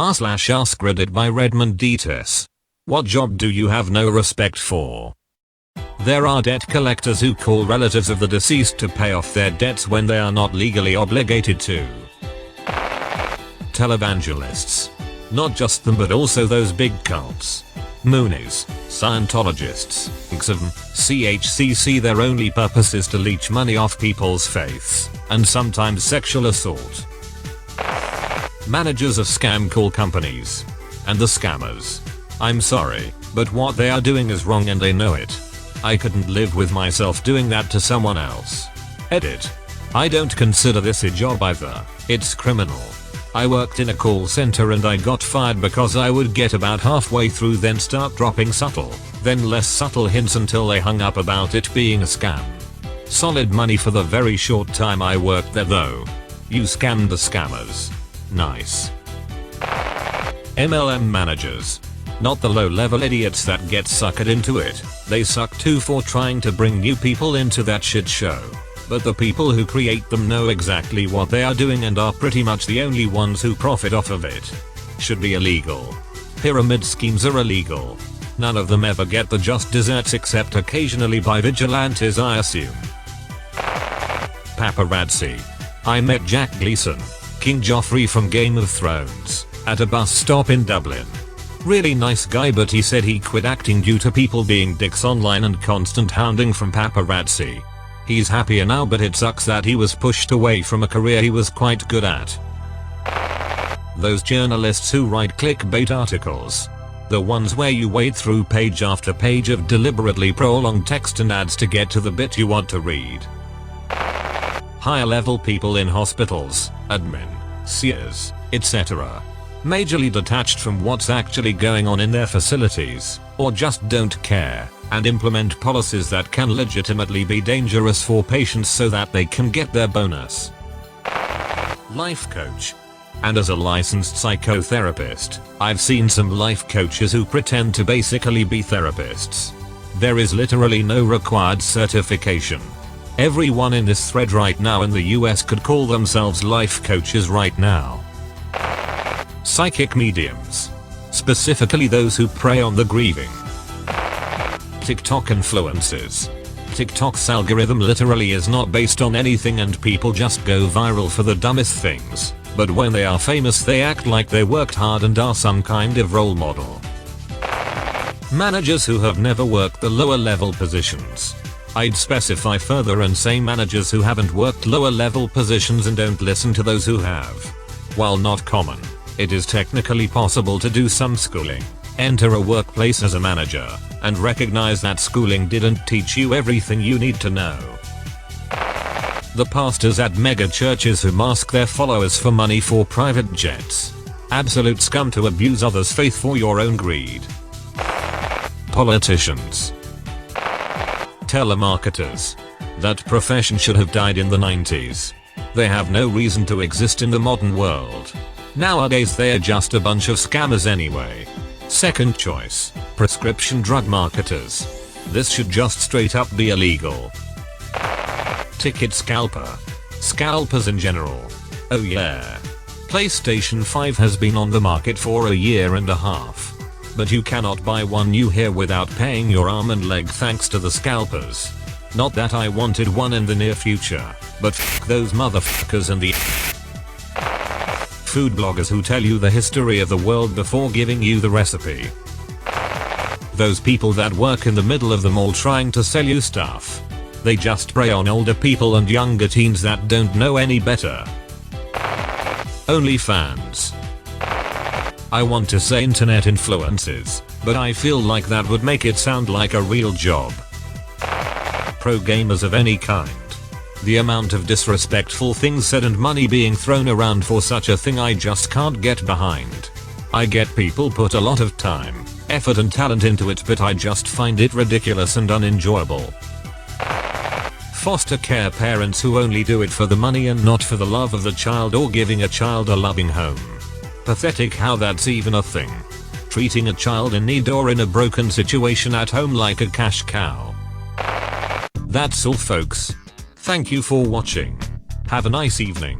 r/AskReddit by Redmond Dtes. What job do you have no respect for? There are debt collectors who call relatives of the deceased to pay off their debts when they are not legally obligated to. Televangelists. Not just them but also those big cults. Moonies, Scientologists, XM, CHCC. Their only purpose is to leech money off people's faiths, and sometimes sexual assault. Managers of scam call companies. And the scammers. I'm sorry, but what they are doing is wrong and they know it. I couldn't live with myself doing that to someone else. Edit. I don't consider this a job either, it's criminal. I worked in a call center and I got fired because I would get about halfway through then start dropping subtle, then less subtle hints until they hung up about it being a scam. Solid money for the very short time I worked there though. You scammed the scammers. Nice. MLM managers. Not the low-level idiots that get suckered into it, they suck too for trying to bring new people into that shit show. But the people who create them know exactly what they are doing and are pretty much the only ones who profit off of it. Should be illegal. Pyramid schemes are illegal. None of them ever get the just desserts except occasionally by vigilantes, I assume. Paparazzi. I met Jack Gleeson, King Joffrey from Game of Thrones, at a bus stop in Dublin. Really nice guy, but he said he quit acting due to people being dicks online and constant hounding from paparazzi. He's happier now, but it sucks that he was pushed away from a career he was quite good at. Those journalists who write clickbait articles. The ones where you wade through page after page of deliberately prolonged text and ads to get to the bit you want to read. Higher level people in hospitals, admin, seers, etc. Majorly detached from what's actually going on in their facilities, or just don't care, and implement policies that can legitimately be dangerous for patients so that they can get their bonus. Life coach. And as a licensed psychotherapist, I've seen some life coaches who pretend to basically be therapists. There is literally no required certification. Everyone in this thread right now in the US could call themselves life coaches right now. Psychic mediums. Specifically those who prey on the grieving. TikTok influencers. TikTok's algorithm literally is not based on anything and people just go viral for the dumbest things, but when they are famous they act like they worked hard and are some kind of role model. Managers who have never worked the lower level positions. I'd specify further and say managers who haven't worked lower level positions and don't listen to those who have. While not common, it is technically possible to do some schooling, enter a workplace as a manager, and recognize that schooling didn't teach you everything you need to know. The pastors at mega churches who mask their followers for money for private jets. Absolute scum to abuse others' faith for your own greed. Politicians. Telemarketers. That profession should have died in the 90s. They have no reason to exist in the modern world. Nowadays they are just a bunch of scammers anyway. Second choice, prescription drug marketers. This should just straight up be illegal. Ticket scalper. Scalpers in general. Oh yeah. PlayStation 5 has been on the market for a year and a half. But you cannot buy one new here without paying your arm and leg thanks to the scalpers. Not that I wanted one in the near future, but f those motherfuckers and the food bloggers who tell you the history of the world before giving you the recipe. Those people that work in the middle of the mall trying to sell you stuff. They just prey on older people and younger teens that don't know any better. OnlyFans. I want to say internet influencers, but I feel like that would make it sound like a real job. Pro gamers of any kind. The amount of disrespectful things said and money being thrown around for such a thing I just can't get behind. I get people put a lot of time, effort and talent into it, but I just find it ridiculous and unenjoyable. Foster care parents who only do it for the money and not for the love of the child or giving a child a loving home. Pathetic how that's even a thing. Treating a child in need or in a broken situation at home like a cash cow. That's all folks. Thank you for watching. Have a nice evening.